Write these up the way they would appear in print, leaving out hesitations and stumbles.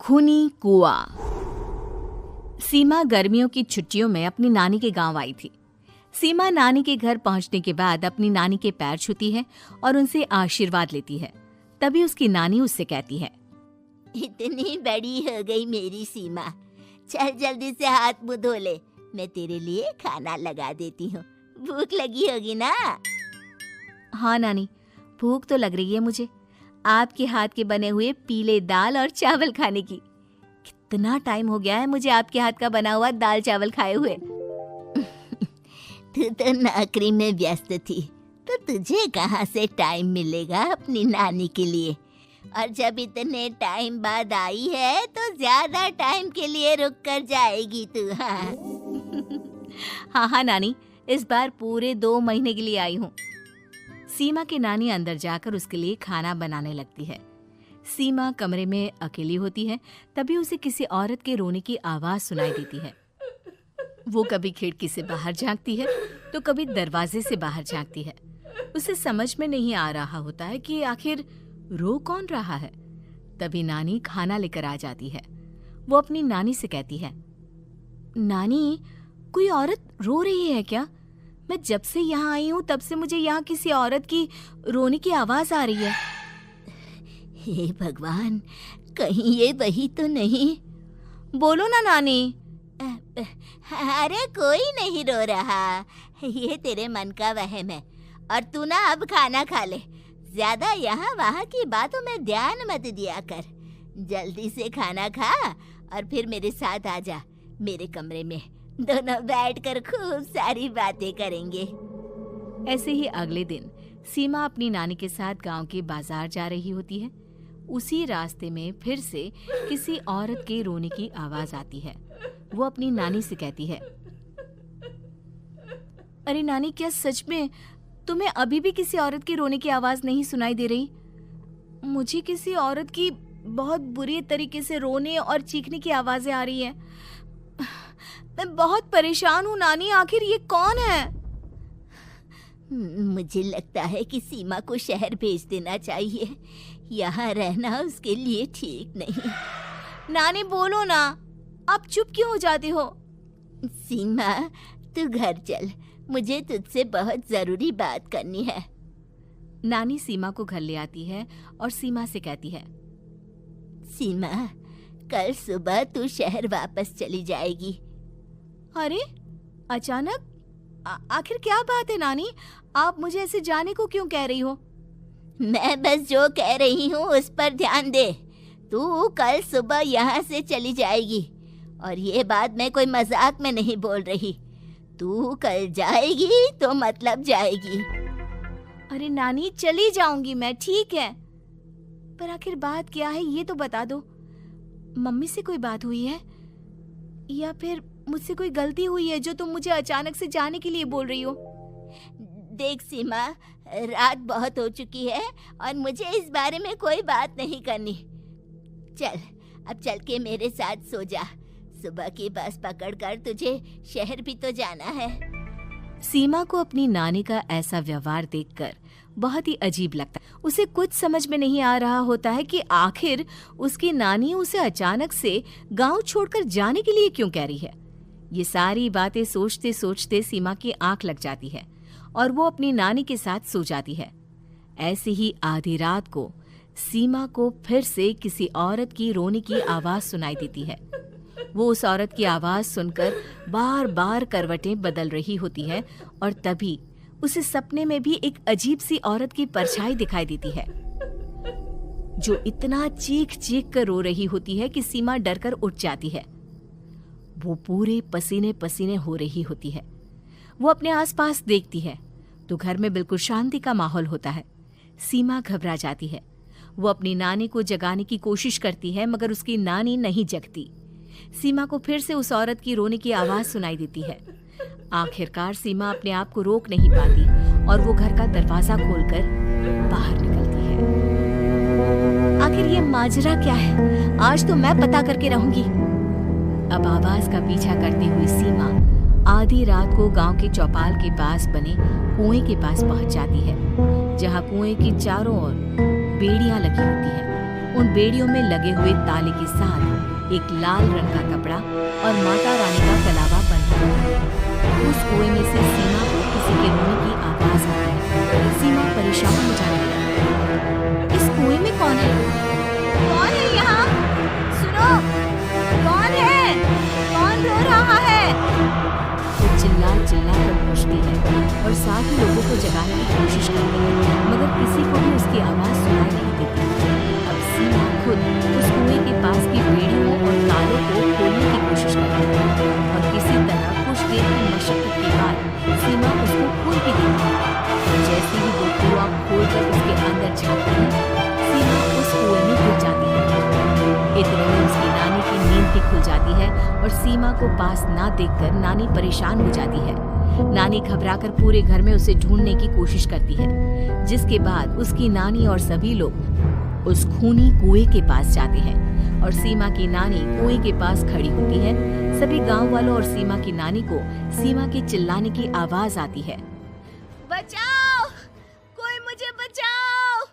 खूनी कुआं। सीमा गर्मियों की छुट्टियों में अपनी नानी के गांव आई थी। सीमा नानी के घर पहुंचने के बाद अपनी नानी के पैर छूती है और उनसे आशीर्वाद लेती है। तभी उसकी नानी उससे कहती है, इतनी बड़ी हो गई मेरी सीमा, चल जल्दी से हाथ मुंह धो ले, मैं तेरे लिए खाना लगा देती हूँ। भूख लगी होगी ना? हाँ नानी, भूख तो लग रही है मुझे, आपके हाथ के बने हुए पीले दाल और चावल खाने की। कितना टाइम हो गया है मुझे आपके हाथ का बना हुआ दाल चावल खाए हुए। तू तो नौकरी में व्यस्त थी, तो तुझे कहाँ से टाइम मिलेगा अपनी नानी के लिए? और जब इतने टाइम बाद आई है तो ज्यादा टाइम के लिए रुक कर जाएगी तू। हाँ नानी, इस बार पूरे 2 महीने के लिए आई हूँ। सीमा की नानी अंदर जाकर उसके लिए खाना बनाने लगती है। सीमा कमरे में अकेली होती है, तभी उसे किसी औरत के रोने की आवाज सुनाई देती है। वो कभी खिड़की से बाहर झांकती है तो कभी दरवाजे से बाहर झांकती है। उसे समझ में नहीं आ रहा होता है कि आखिर रो कौन रहा है। तभी नानी खाना लेकर आ जाती है। वो अपनी नानी से कहती है, नानी, कोई औरत रो रही है क्या? मैं जब से यहाँ आई हूँ तब से मुझे यहाँ किसी औरत की रोने की आवाज आ रही है। हे भगवान, कहीं ये वही तो नहीं? बोलो ना नानी। अरे कोई नहीं रो रहा, ये तेरे मन का वहम है। और तू ना अब खाना खा ले, ज्यादा यहाँ वहाँ की बातों में ध्यान मत दिया कर। जल्दी से खाना खा और फिर मेरे साथ आ जा मेरे कमरे में, दोनों बैठकर खूब सारी बातें करेंगे। ऐसे ही अगले दिन सीमा अपनी नानी के साथ गांव के बाजार जा रही होती है। उसी रास्ते में फिर से किसी औरत के रोने की आवाज आती है। वो अपनी नानी से कहती है, अरे नानी, क्या सच में तुम्हें अभी भी किसी औरत के रोने की आवाज नहीं सुनाई दे रही? मुझे किसी औरत की बहुत बुरी तरीके से रोने और चीखने की आवाजें आ रही हैं। मैं बहुत परेशान हूँ नानी, आखिर ये कौन है? मुझे लगता है कि सीमा को शहर भेज देना चाहिए, यहाँ रहना उसके लिए ठीक नहीं। नानी बोलो ना, आप चुप क्यों हो जाते हो? सीमा, तू घर चल, मुझे तुझसे बहुत जरूरी बात करनी है। नानी सीमा को घर ले आती है और सीमा से कहती है, सीमा, कल सुबह तू शहर वापस चली जाएगी। अरे अचानक? आखिर क्या बात है नानी, आप मुझे ऐसे जाने को क्यों कह रही हो? मैं बस जो कह रही हूँ उस पर ध्यान दे। तू कल सुबह यहाँ से चली जाएगी, और ये बात मैं कोई मजाक में नहीं बोल रही। तू कल जाएगी तो मतलब जाएगी। अरे नानी, चली जाऊंगी मैं, ठीक है, पर आखिर बात क्या है ये तो बता दो। मम्मी से कोई बात हुई है या फिर मुझसे कोई गलती हुई है जो तुम मुझे अचानक से जाने के लिए बोल रही हो? देख सीमा, रात बहुत हो चुकी है और मुझे इस बारे में कोई बात नहीं करनी। चल, अब चल के मेरे साथ सो जा। सुबह की बस पकड़कर तुझे शहर भी तो जाना है। सीमा को अपनी नानी का ऐसा व्यवहार देखकर बहुत ही अजीब लगता है। उसे कुछ समझ में नहीं आ रहा होता है कि आखिर उसकी नानी उसे अचानक से गांव छोड़कर जाने के लिए क्यों कह रही है। ये सारी बातें सोचते सोचते सीमा की आंख लग जाती है और वो अपनी नानी के साथ सो जाती है। ऐसे ही आधी रात को सीमा को फिर से किसी औरत की रोने की आवाज सुनाई देती है। वो उस औरत की आवाज सुनकर बार बार करवटें बदल रही होती है और तभी उसे सपने में भी एक अजीब सी औरत की परछाई दिखाई देती है, जो इतना चीख चीख कर रो रही होती है कि सीमा डरकर उठ जाती है। वो पूरे पसीने पसीने हो रही होती है। वो अपने आसपास देखती है तो घर में बिल्कुल शांति का माहौल होता है। सीमा घबरा जाती है। वो अपनी नानी को जगाने की कोशिश करती है, मगर उसकी नानी नहीं जगती। सीमा को फिर से उस औरत की रोने की आवाज सुनाई देती है। आखिरकार सीमा अपने आप को रोक नहीं पाती और वो घर का दरवाजा खोलकर बाहर निकलती है। आखिर ये माजरा क्या है? आज तो मैं पता करके रहूंगी। अब आवाज का पीछा करती हुई सीमा आधी रात को गांव के चौपाल के पास बने कुएं के पास पहुंच जाती है, जहां कुएं की चारों ओर बेड़ियां लगी होती हैं। उन बेड़ियों में लगे हुए ताले के साथ एक लाल रंग का कपड़ा और माता रानी का कलावा बंधा हुआ है। उस कुएं में से सीमा को किसी के रोने की आवाज आती है। सीमा परेशान हो जाने लगी। इस कुएं में कौन है? कौन है यहाँ? सुनो, कौन है? कौन रो रहा है? वो चिल्ला कर पूछती है और साथ ही लोगों को जगाने की कोशिश करती है, मगर किसी को भी उसकी आवाज सुनाई नहीं देती। अब सीमा खुद उस कुएं के पास की बेड़ियों और तालों को खोलने की कोशिश करती है और किसी तरह कुछ देर की मशक्कत के बाद सीमा उसको खोल भी देती है। जैसे ही वो कुआं खोलकर उसके अंदर झाँकती है, सीमा उस कुएं में गिर जाती है। इतने में उसकी नानी की नींद भी खुल जाती है और सीमा को पास ना देखकर नानी परेशान हो जाती है। नानी घबराकर पूरे घर में उसे ढूंढने की कोशिश करती है, जिसके बाद उसकी नानी और सभी लोग उस खूनी कुएं के पास जाते हैं और सीमा की नानी कुएं के पास खड़ी होती है। सभी गांव वालों और सीमा की नानी को सीमा के चिल्लाने की आवाज आती है, बचाओ, कोई मुझे बचाओ।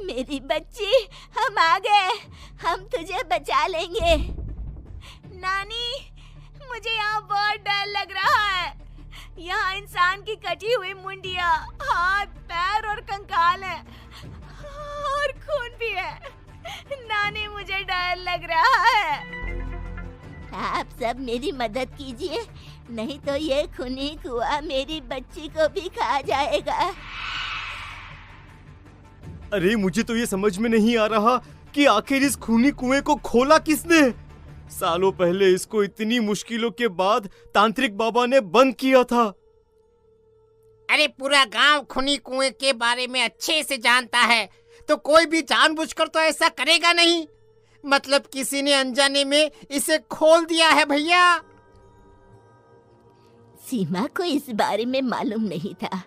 मेरी बच्ची, हम आ गए, हम तुझे बचा लेंगे। नानी, मुझे यहाँ बहुत डर लग रहा है। यहाँ इंसान की कटी हुई मुंडिया, हाथ, पैर और कंकाल है और खून भी है। नानी, मुझे डर लग रहा है। आप सब मेरी मदद कीजिए, नहीं तो ये खूनी कुआं मेरी बच्ची को भी खा जाएगा। अरे मुझे तो ये समझ में नहीं आ रहा कि आखिर इस खूनी कुएं को खोला किसने। सालों पहले इसको इतनी मुश्किलों के बाद तांत्रिक बाबा ने बंद किया था। अरे पूरा गांव खूनी कुएं के बारे में अच्छे से जानता है, तो कोई भी जानबूझकर तो ऐसा करेगा नहीं। मतलब किसी ने अनजाने में इसे खोल दिया है भैया। सीमा को इस बारे में मालूम नहीं था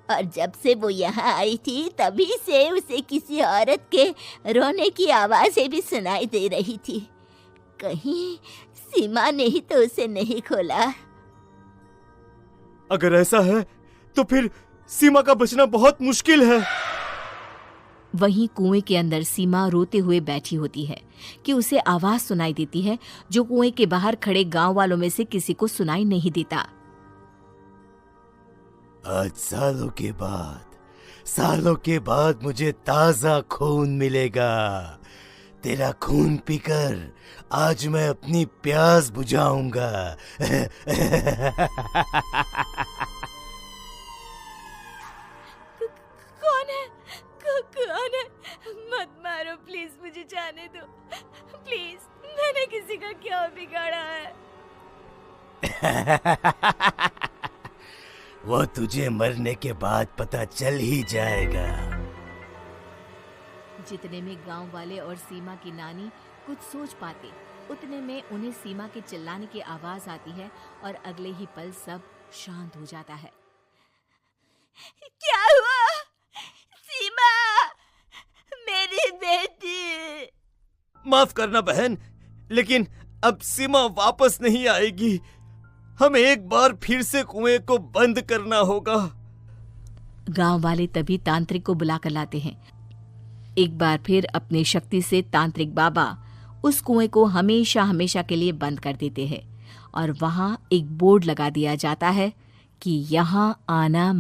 और जब से वो यहाँ आई थी तभी से उसे किसी औरत के रोने की आवाजें भी सुनाई दे रही थी। कहीं सीमा ने ही तो उसे नहीं खोला। अगर ऐसा है तो फिर सीमा का बचना बहुत मुश्किल है। वहीं कुएं के अंदर सीमा रोते हुए बैठी होती है कि उसे आवाज सुनाई देती है जो कुएं के बाहर खड़े गांव वालों में से किसी को सुनाई नहीं देता। आज सालों के बाद मुझे ताजा खून मिलेगा। तेरा खून पीकर आज मैं अपनी प्यास बुझाऊंगा। कौन है? मत मारो प्लीज, मुझे जाने दो प्लीज। मैंने किसी का क्या बिगाड़ा है? वो तुझे मरने के बाद पता चल ही जाएगा। जितने में गांव वाले और सीमा की नानी कुछ सोच पाते, उतने में उन्हें सीमा के चिल्लाने की आवाज आती है और अगले ही पल सब शांत हो जाता है। क्या हुआ? सीमा, मेरी बेटी। माफ करना बहन, लेकिन अब सीमा वापस नहीं आएगी। हमें एक बार फिर से कुएं को बंद करना होगा। गांव वाले तभी तांत्रिक को बुलाकर लाते हैं। एक बार फिर अपनी शक्ति से तांत्रिक बाबा उस कुएं को हमेशा हमेशा के लिए बंद कर देते हैं और वहां एक बोर्ड लगा दिया जाता है कि यहाँ आना